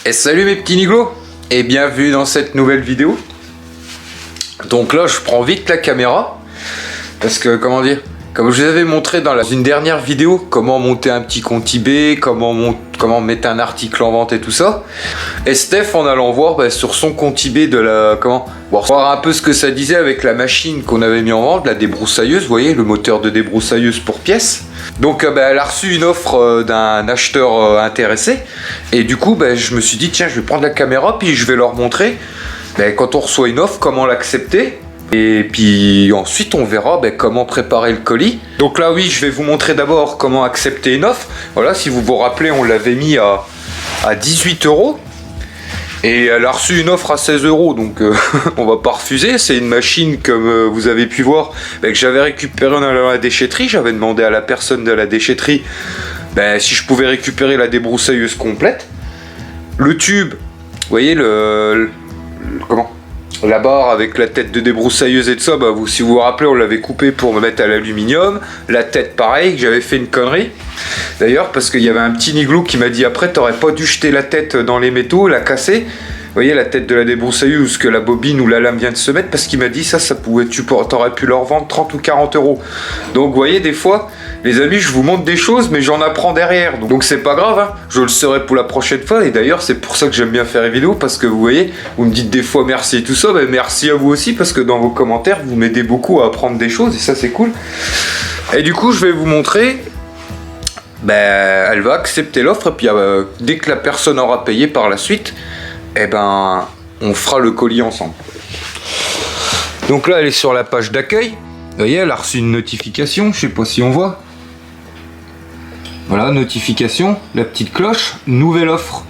Et salut mes petits niglos et bienvenue dans cette nouvelle vidéo. Donc là je prends vite la caméra parce que comment dire, comme je vous avais montré dans une dernière vidéo comment monter un petit compte eBay, comment mettre un article en vente et tout ça. Et Steph en allant voir sur son compte eBay de la voir un peu ce que ça disait avec la machine qu'on avait mis en vente, la débroussailleuse, vous voyez le moteur de débroussailleuse pour pièces. Donc elle a reçu une offre d'un acheteur intéressé et du coup je me suis dit tiens je vais prendre la caméra puis je vais leur montrer quand on reçoit une offre comment l'accepter et puis ensuite on verra comment préparer le colis. Donc là oui je vais vous montrer d'abord comment accepter une offre. Voilà, si vous vous rappelez on l'avait mis à 18 €. Et elle a reçu une offre à 16 €, donc on va pas refuser. C'est une machine, comme vous avez pu voir, que j'avais récupérée dans la déchetterie. J'avais demandé à la personne de la déchetterie si je pouvais récupérer la débroussailleuse complète. Le tube, vous voyez la barre avec la tête de débroussailleuse et tout ça, si vous vous rappelez, on l'avait coupé pour me mettre à l'aluminium. La tête, pareil, j'avais fait une connerie. D'ailleurs, parce qu'il y avait un petit niglou qui m'a dit après, t'aurais pas dû jeter la tête dans les métaux, la casser. Vous voyez la tête de la débroussailleuse, que la bobine ou la lame vient de se mettre, parce qu'il m'a dit ça pouvait, t'aurais pu leur vendre 30 ou 40 €. Donc vous voyez, des fois, les amis, je vous montre des choses, mais j'en apprends derrière. Donc c'est pas grave, hein. Je le saurai pour la prochaine fois. Et d'ailleurs, c'est pour ça que j'aime bien faire les vidéos, parce que vous voyez, vous me dites des fois merci et tout ça. Merci à vous aussi, parce que dans vos commentaires, vous m'aidez beaucoup à apprendre des choses, et ça c'est cool. Et du coup, je vais vous montrer. Elle va accepter l'offre, et puis dès que la personne aura payé par la suite, on fera le colis ensemble. Donc là elle est sur la page d'accueil. Vous voyez, elle a reçu une notification, je sais pas si on voit. Voilà, notification, la petite cloche, nouvelle offre.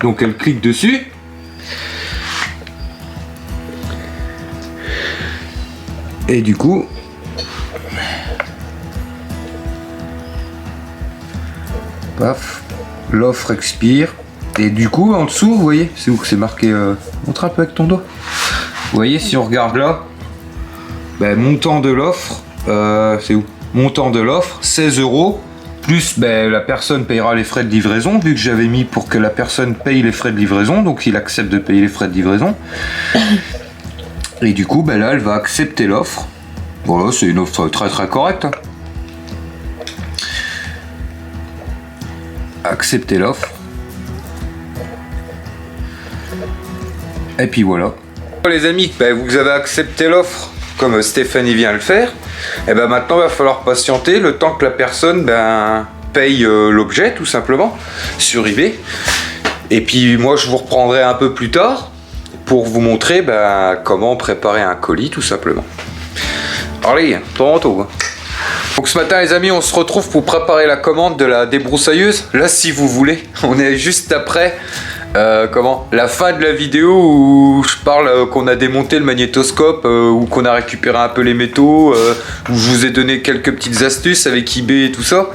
Donc elle clique dessus. Et du coup paf, l'offre expire. Et du coup en dessous, vous voyez, c'est où que c'est marqué, montre un peu avec ton doigt. Vous voyez, si on regarde là, montant de l'offre, c'est où? Montant de l'offre, 16 €, plus la personne payera les frais de livraison, vu que j'avais mis pour que la personne paye les frais de livraison, donc il accepte de payer les frais de livraison. Et du coup, là, elle va accepter l'offre. Voilà, c'est une offre très très correcte. Hein. Accepter l'offre. Et puis voilà. Les amis, vous avez accepté l'offre comme Stéphanie vient le faire. Et maintenant il va falloir patienter le temps que la personne paye l'objet tout simplement sur eBay. Et puis moi je vous reprendrai un peu plus tard pour vous montrer comment préparer un colis tout simplement. Allez, tantôt. Donc ce matin les amis, on se retrouve pour préparer la commande de la débroussailleuse. Là si vous voulez, on est juste après la fin de la vidéo où je parle qu'on a démonté le magnétoscope, où qu'on a récupéré un peu les métaux, où je vous ai donné quelques petites astuces avec eBay et tout ça.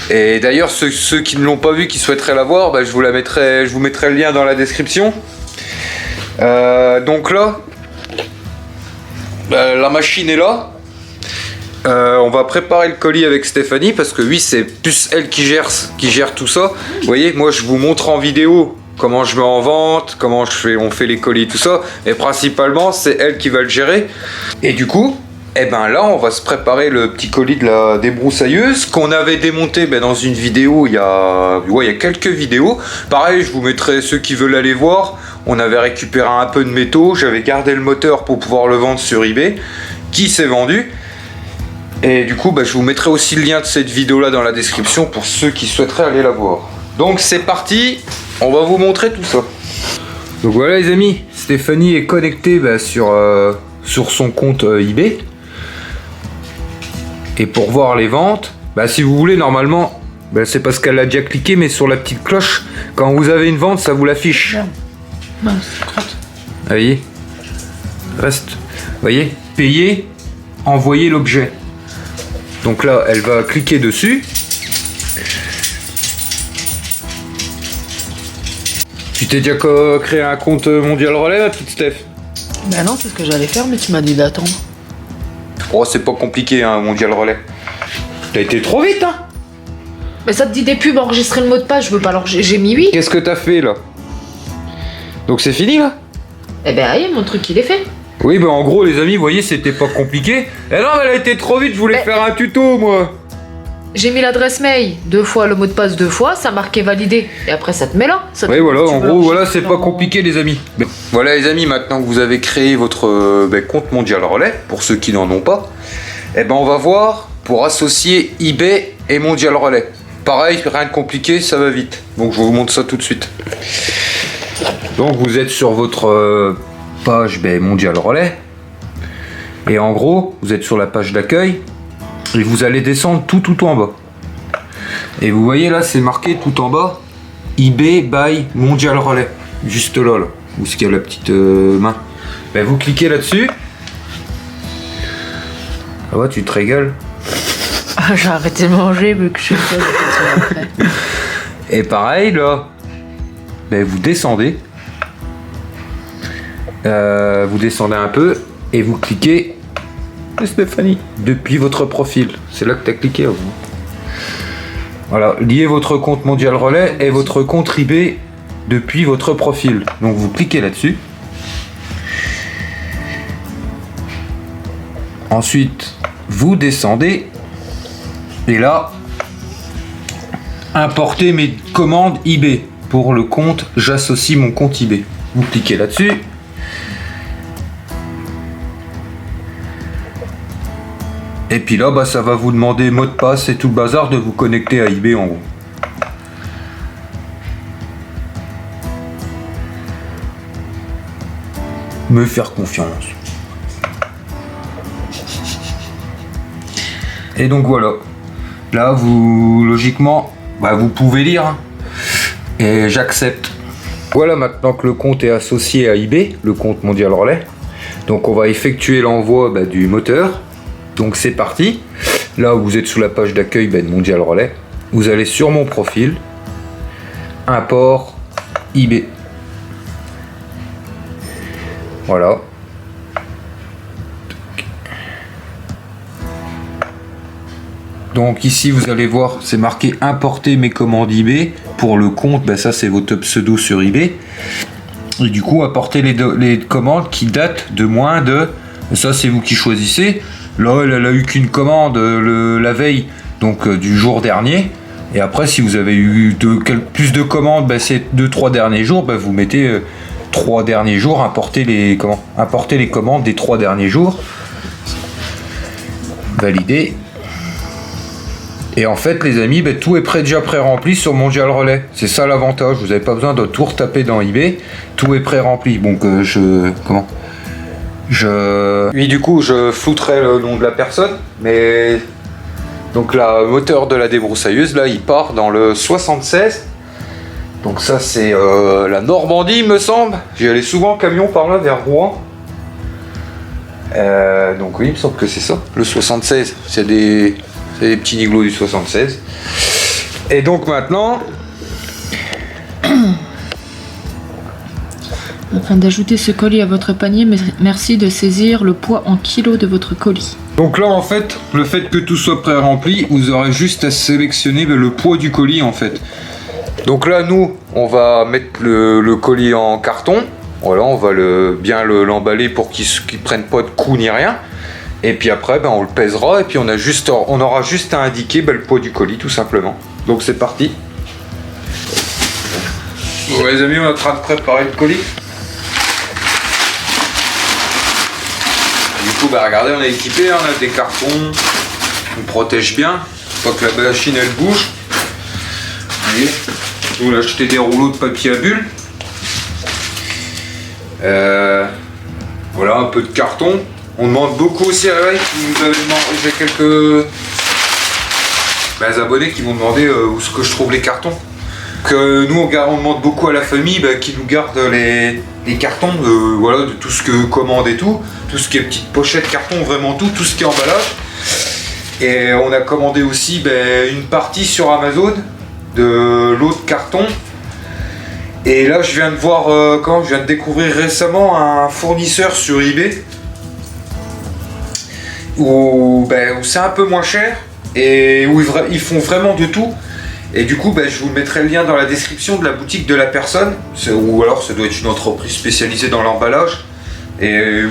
Et d'ailleurs ceux qui ne l'ont pas vu, qui souhaiteraient la voir, je vous mettrai le lien dans la description. Donc là la machine est là. On va préparer le colis avec Stéphanie parce que oui, c'est plus elle qui gère tout ça. Vous voyez, moi je vous montre en vidéo comment je mets en vente, comment on fait les colis, tout ça. Et principalement, c'est elle qui va le gérer. Et du coup, là, on va se préparer le petit colis de la débroussailleuse qu'on avait démonté dans une vidéo il y a quelques vidéos. Pareil, je vous mettrai ceux qui veulent aller voir. On avait récupéré un peu de métaux. J'avais gardé le moteur pour pouvoir le vendre sur eBay, qui s'est vendu. Et du coup, je vous mettrai aussi le lien de cette vidéo-là dans la description pour ceux qui souhaiteraient aller la voir. Donc c'est parti, on va vous montrer tout ça. Donc voilà les amis, Stéphanie est connectée sur son compte eBay. Et pour voir les ventes, si vous voulez normalement, c'est parce qu'elle a déjà cliqué, mais sur la petite cloche, quand vous avez une vente, ça vous l'affiche. Vous voyez, reste, vous voyez, payer, envoyer l'objet. Donc là, elle va cliquer dessus. Tu t'es déjà créé un compte Mondial Relais, ma petite Steph? Non, c'est ce que j'allais faire, mais tu m'as dit d'attendre. Oh, c'est pas compliqué, hein, Mondial Relais. T'as été trop vite, hein? Mais ça te dit des pubs, enregistrer le mot de passe, je veux pas l'enregistrer. J'ai mis oui. Qu'est-ce que t'as fait là? Donc c'est fini là? Eh ben, aïe, mon truc, il est fait. Oui, bah en gros, les amis, vous voyez, c'était pas compliqué. Eh non, mais elle a été trop vite, je voulais faire un tuto, moi. J'ai mis l'adresse mail 2 fois, le mot de passe 2 fois, ça marquait validé. Et après, ça te met là. Oui, voilà, en gros, voilà, c'est pas compliqué, les amis. Voilà, les amis, maintenant que vous avez créé votre compte mondial relais, pour ceux qui n'en ont pas, eh ben, on va voir pour associer eBay et mondial relais. Pareil, rien de compliqué, ça va vite. Donc, je vous montre ça tout de suite. Donc, vous êtes sur votre page mondial relais. Et en gros, vous êtes sur la page d'accueil. Et vous allez descendre tout en bas. Et vous voyez là, c'est marqué tout en bas eBay by Mondial Relais. Juste là, où est-ce qu'il y a la petite main. Ben, vous cliquez là-dessus. Ah ouais, tu te régales. Ah, j'ai arrêté de manger vu que je suis après. Et pareil là, ben, vous descendez. Vous descendez un peu et vous cliquez Stéphanie depuis votre profil. C'est là que tu as cliqué. Vous. Voilà, liez votre compte mondial relais et votre compte eBay depuis votre profil. Donc vous cliquez là-dessus. Ensuite, vous descendez et là, importer mes commandes eBay pour le compte. J'associe mon compte eBay. Vous cliquez là-dessus. Et puis là, bah, ça va vous demander mot de passe et tout le bazar de vous connecter à eBay en gros. Me faire confiance. Et donc voilà. Là, vous, logiquement, bah, vous pouvez lire. Hein. Et j'accepte. Voilà, maintenant que le compte est associé à eBay, le compte mondial relais. Donc on va effectuer l'envoi du moteur. Donc c'est parti. Là, vous êtes sous la page d'accueil de Mondial Relais. Vous allez sur mon profil. Import eBay. Voilà. Donc ici, vous allez voir, c'est marqué importer mes commandes eBay. Pour le compte, ça c'est votre pseudo sur eBay. Et du coup, apporter les commandes qui datent de moins de... Ça, c'est vous qui choisissez. Là, elle a eu qu'une commande la veille, donc du jour dernier. Et après, si vous avez eu plus de commandes, ces 2-3 derniers jours, vous mettez 3 derniers jours, importer les commandes des 3 derniers jours. Valider. Et en fait, les amis, tout est déjà pré-rempli sur Mondial Relais. C'est ça l'avantage. Vous n'avez pas besoin de tout retaper dans eBay. Tout est pré-rempli. Donc, oui, du coup, je flouterai le nom de la personne, mais donc le moteur de la débroussailleuse, là, il part dans le 76. Donc ça, c'est la Normandie, me semble. J'y allais souvent en camion par là, vers Rouen. Donc oui, il me semble que c'est ça, le 76. C'est des petits niglots du 76. Et donc maintenant... Afin d'ajouter ce colis à votre panier, merci de saisir le poids en kilos de votre colis. Donc là, en fait, le fait que tout soit pré-rempli, vous aurez juste à sélectionner le poids du colis, en fait. Donc là, nous, on va mettre le colis en carton. Voilà, on va bien l'emballer pour qu'il ne prenne pas de coups ni rien. Et puis après, on le pèsera et puis on aura juste à indiquer le poids du colis, tout simplement. Donc c'est parti. Bon, les amis, on est en train de préparer le colis. Du coup, regardez, on est équipé, on a des cartons, on protège bien, pas que la machine elle bouge. Vous voyez, on a acheté des rouleaux de papier à bulles. Voilà, un peu de carton. On demande beaucoup aussi à Ray qui nous avait demandé, j'ai quelques abonnés qui m'ont demandé où est-ce que je trouve les cartons. Que nous on demande beaucoup à la famille qui nous garde les cartons de tout ce que commande et tout ce qui est petite pochette carton, vraiment tout ce qui est emballage. Et on a commandé aussi une partie sur Amazon de l'autre carton. Et là je viens de voir je viens de découvrir récemment un fournisseur sur eBay où c'est un peu moins cher et où ils font vraiment de tout. Et du coup, je vous mettrai le lien dans la description de la boutique de la personne, ou alors ça doit être une entreprise spécialisée dans l'emballage. Et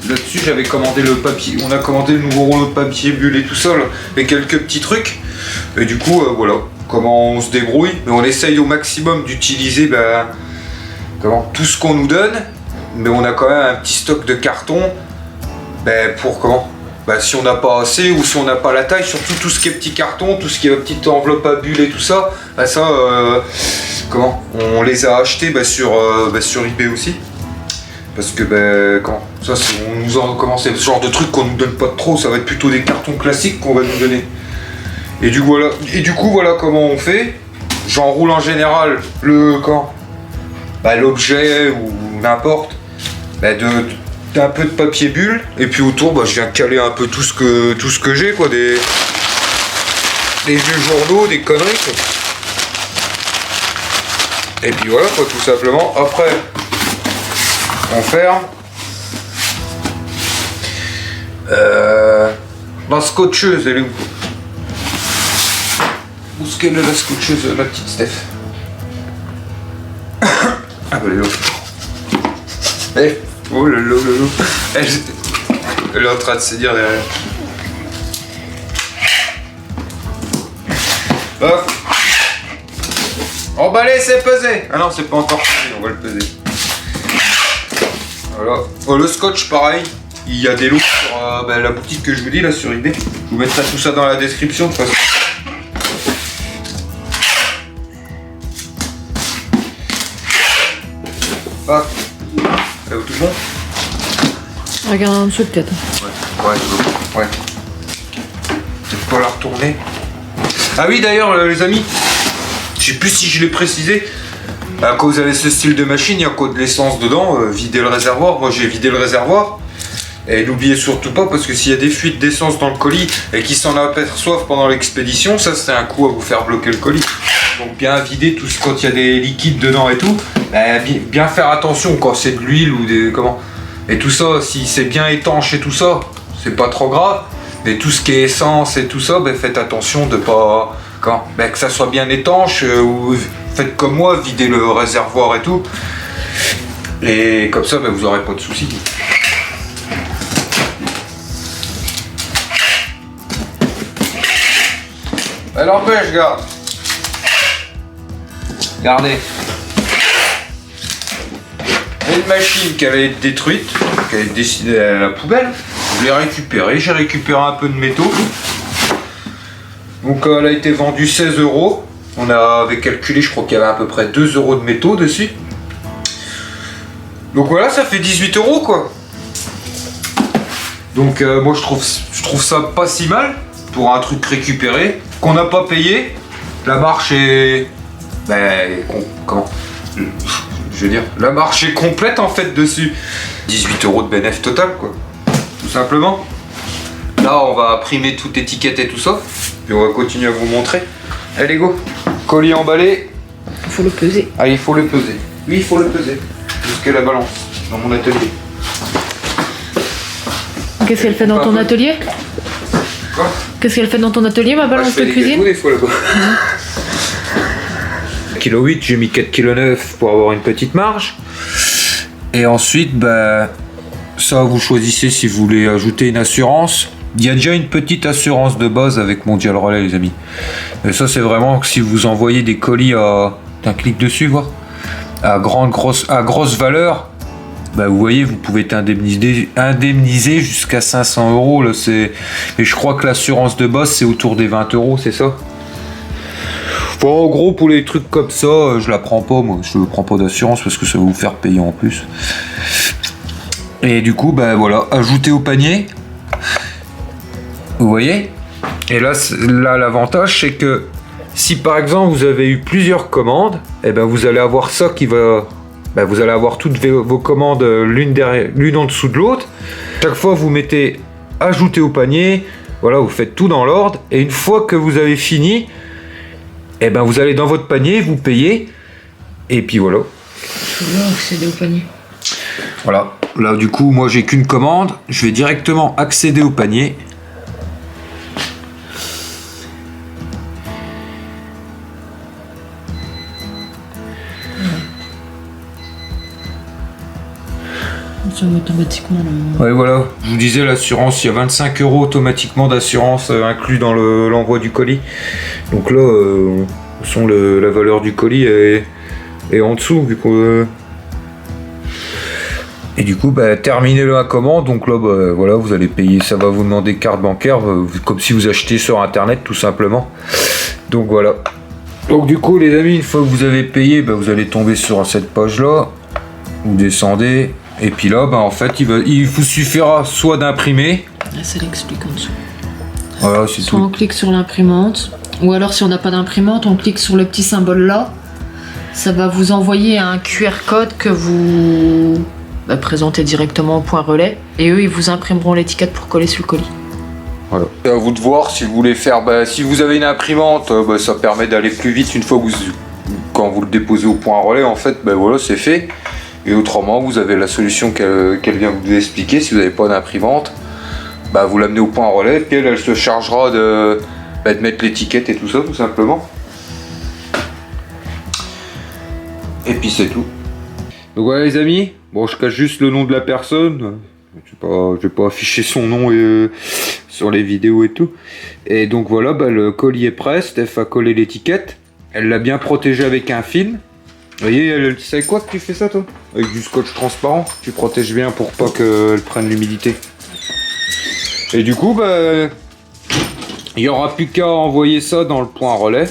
là-dessus, j'avais commandé le papier, on a commandé le nouveau rouleau de papier bulle et tout ça, là, et quelques petits trucs. Et du coup, voilà, comment on se débrouille. Mais on essaye au maximum d'utiliser tout ce qu'on nous donne. Mais on a quand même un petit stock de carton pour comment si on n'a pas assez ou si on n'a pas la taille, surtout tout ce qui est petit carton, tout ce qui est petite enveloppe à bulles et tout ça, on les a achetés sur eBay aussi. Parce que c'est ce genre de truc qu'on nous donne pas trop, ça va être plutôt des cartons classiques qu'on va nous donner. Et du coup voilà comment on fait. J'enroule en général l'objet ou n'importe d'un peu de papier bulle, et puis autour je viens caler un peu tout ce que j'ai, quoi, des vieux journaux, des conneries, quoi. Et puis voilà, quoi, tout simplement. Après on ferme la scotcheuse, elle est où? Où est-ce qu'elle est, la scotcheuse, la petite Steph? Ah elle est là. Oh lolo. Elle est en train de se dire derrière. Hop. Emballé, c'est pesé. Ah non, c'est pas encore pesé, on va le peser. Voilà. Le scotch, pareil. Il y a des lots sur la boutique que je vous dis là sur eBay. Je vous mettrai tout ça dans la description de toute façon. Ah. Elle est où, tout bon? Regarde en dessous peut-être. Ouais. Peut-être pas la retourner. Ah oui, d'ailleurs, les amis, je sais plus si je l'ai précisé. Quand vous avez ce style de machine, il y a encore de l'essence dedans. Videz le réservoir. Moi, j'ai vidé le réservoir. Et n'oubliez surtout pas, parce que s'il y a des fuites d'essence dans le colis et qu'ils s'en aperçoivent pendant l'expédition, ça c'est un coup à vous faire bloquer le colis. Donc bien vider tout ce, quand il y a des liquides dedans et tout, bien faire attention quand c'est de l'huile ou des et tout ça, si c'est bien étanche et tout ça, c'est pas trop grave. Mais tout ce qui est essence et tout ça, faites attention de pas que ça soit bien étanche, ou faites comme moi, videz le réservoir et tout. Et comme ça, vous aurez pas de soucis. Alors je garde. Regardez. Une machine qui avait été détruite, qui avait été destinée à la poubelle. Je l'ai récupérée. J'ai récupéré un peu de métaux. Donc elle a été vendue 16 €. On avait calculé, je crois qu'il y avait à peu près 2 € de métaux dessus. Donc voilà, ça fait 18 € quoi. Donc moi je trouve ça pas si mal pour un truc récupéré qu'on n'a pas payé. La marche est je veux dire, la marche est complète en fait dessus. 18 € de bénéfice total quoi, tout simplement. Là on va imprimer toute étiquette et tout ça, puis on va continuer à vous montrer. Allez go, colis emballé. Il faut le peser. Ah, il faut le peser. Oui, il faut le peser. Jusqu'à la balance dans mon atelier. Qu'est-ce qu'elle fait dans ton atelier? Quoi? Qu'est-ce qu'elle fait dans ton atelier, ma balance de cuisine? Des fois là-bas. 1,8 kg, j'ai mis 4,9 kg pour avoir une petite marge. Et ensuite, ça vous choisissez si vous voulez ajouter une assurance. Il y a déjà une petite assurance de base avec Mondial Relais, les amis. Et ça, c'est vraiment que si vous envoyez des colis d'un clic dessus, voir, à grosse valeur, vous voyez, vous pouvez être indemnisé jusqu'à 500 €. Là, et je crois que l'assurance de base, c'est autour des 20 €, c'est ça? Bon, en gros, pour les trucs comme ça, je la prends pas, moi. Je ne prends pas d'assurance parce que ça va vous faire payer en plus. Et du coup, voilà, ajouter au panier. Vous voyez? Et là, l'avantage, c'est que si par exemple vous avez eu plusieurs commandes, vous allez avoir ça qui va. Vous allez avoir toutes vos commandes l'une en dessous de l'autre. Chaque fois, vous mettez ajouter au panier. Voilà, vous faites tout dans l'ordre. Et une fois que vous avez fini, vous allez dans votre panier, vous payez. Et puis voilà. Il faut bien accéder au panier. Voilà. Là, du coup, moi, j'ai qu'une commande. Je vais directement accéder au panier. fonctionne automatiquement là. Ouais, voilà. Je vous disais, l'assurance, il y a 25 € automatiquement d'assurance inclus dans l'envoi du colis. Donc là, la valeur du colis est en dessous, vu qu'on... Et du coup, terminez la commande. Donc là, voilà, vous allez payer. Ça va vous demander carte bancaire, comme si vous achetez sur internet, tout simplement. Donc voilà. Donc du coup, les amis, une fois que vous avez payé, vous allez tomber sur cette page-là. Vous descendez. Et puis là, en fait, il vous suffira soit d'imprimer. Là, ça l'explique en dessous. Voilà, c'est tout. Soit on clique sur l'imprimante. Ou alors, si on n'a pas d'imprimante, on clique sur le petit symbole là. Ça va vous envoyer un QR code que vous... présenter directement au point relais et eux ils vous imprimeront l'étiquette pour coller sur le colis. Voilà. C'est à vous de voir si vous voulez faire. Si vous avez une imprimante, ça permet d'aller plus vite une fois que quand vous le déposez au point relais. En fait, voilà, c'est fait. Et autrement, vous avez la solution qu'elle vient vous expliquer. Si vous n'avez pas d'imprimante, vous l'amenez au point relais, puis elle se chargera de mettre l'étiquette et tout ça, tout simplement. Et puis c'est tout. Donc voilà les amis, bon je cache juste le nom de la personne, je vais pas afficher son nom sur les vidéos et tout. Et donc voilà, le colis est prêt, Steph a collé l'étiquette, elle l'a bien protégé avec un film. Vous voyez, tu sais quoi que tu fais ça toi? Avec du scotch transparent, tu protèges bien pour pas qu'elle prenne l'humidité. Et du coup, il n'y aura plus qu'à envoyer ça dans le point relais.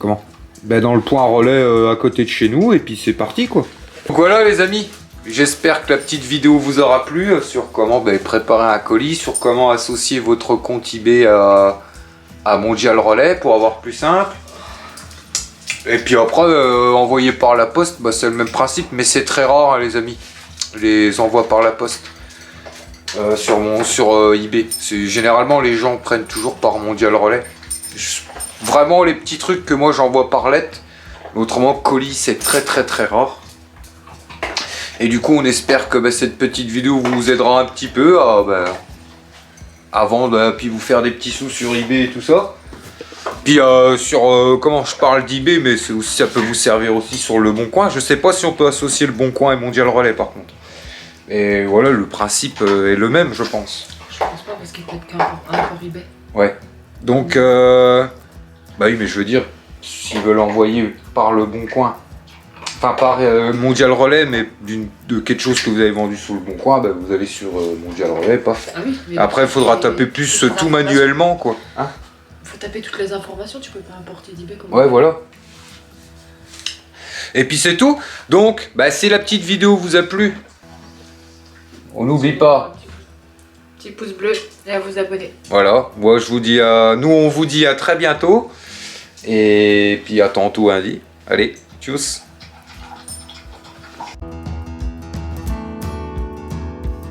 Comment? Dans le point relais à côté de chez nous et puis c'est parti quoi. Donc voilà les amis, j'espère que la petite vidéo vous aura plu sur comment préparer un colis, sur comment associer votre compte eBay à Mondial Relais pour avoir plus simple. Et puis après envoyer par la poste, c'est le même principe mais c'est très rare les amis, les envois par la poste sur eBay. Généralement les gens prennent toujours par Mondial Relais. Vraiment les petits trucs que moi j'envoie par lettre. Autrement colis c'est très rare. Et du coup on espère que cette petite vidéo vous aidera un petit peu à vendre puis vous faire des petits sous sur eBay et tout ça. Puis comment je parle d'eBay mais ça peut vous servir aussi sur le Bon Coin. Je sais pas si on peut associer le Bon Coin et Mondial Relais par contre. Et voilà le principe est le même je pense. Je pense pas parce qu'il y a peut-être qu'un pour eBay. Ouais. Donc oui, mais je veux dire, s'ils veulent envoyer par le Bon Coin, enfin par Mondial Relais, mais de quelque chose que vous avez vendu sur le Bon Coin, vous allez sur Mondial Relais, paf. Ah oui, après, il faudra taper plus tout manuellement, quoi. Hein? Faut taper toutes les informations, tu peux pas importer d'eBay comme ouais, voilà. Et puis c'est tout. Donc, si la petite vidéo vous a plu, on n'oublie pas. Petit pouce bleu et à vous abonner. Voilà, moi je vous dis nous on vous dit à très bientôt. Et puis à tantôt, Andy. Allez, tchuss.